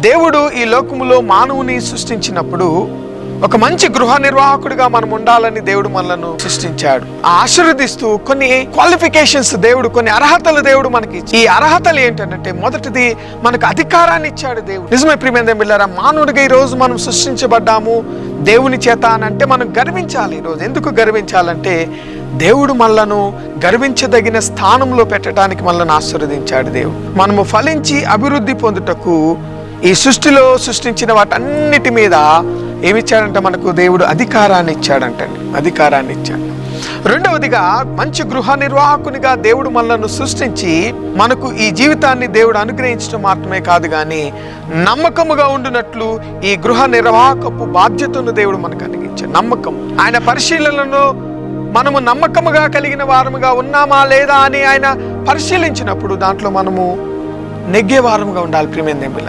దేవుడు ఈ లోకములో మానవుని సృష్టించినప్పుడు ఒక మంచి గృహ నిర్వాహకుడిగా మనం ఉండాలని దేవుడు మనలను సృష్టించాడు. ఆశీర్వదిస్తూ కొన్ని క్వాలిఫికేషన్స్ దేవుడు, కొన్ని అర్హతలు దేవుడు మనకి. ఈ అర్హతలు ఏంటంటే, మొదటిది మనకు అధికారాన్ని ఇచ్చాడు దేవుడు. నిజమే ప్రియమైన బిడ్డలారా, మానవుడిగా ఈ రోజు మనం సృష్టించబడ్డాము దేవుని చేత అని అంటే మనం గర్వించాలి. ఈరోజు ఎందుకు గర్వించాలంటే, దేవుడు మనలను గర్వించదగిన స్థానంలో పెట్టడానికి మనల్ని ఆశీర్వదించాడు దేవుడు. మనము ఫలించి అభివృద్ధి పొందుటకు ఈ సృష్టిలో సృష్టించిన వాటన్నిటి మీద ఏమిచ్చాడంటే, మనకు దేవుడు అధికారాన్ని ఇచ్చాడంటండి, అధికారాన్ని ఇచ్చాడు. రెండవదిగా, మంచి గృహ నిర్వాహకునిగా దేవుడు మనలను సృష్టించి మనకు ఈ జీవితాన్ని దేవుడు అనుగ్రహించడం మాత్రమే కాదు, కానీ నమ్మకముగా ఉండునట్లు ఈ గృహ నిర్వాహకపు బాధ్యతను దేవుడు మనకు అనుగ్రహించాడు. నమ్మకం, ఆయన పరిశీలనలో మనము నమ్మకముగా కలిగిన వారముగా ఉన్నామా లేదా అని ఆయన పరిశీలించినప్పుడు దాంట్లో మనము నెగ్గే వారముగా ఉండాలి. ప్రియమైన దేవుని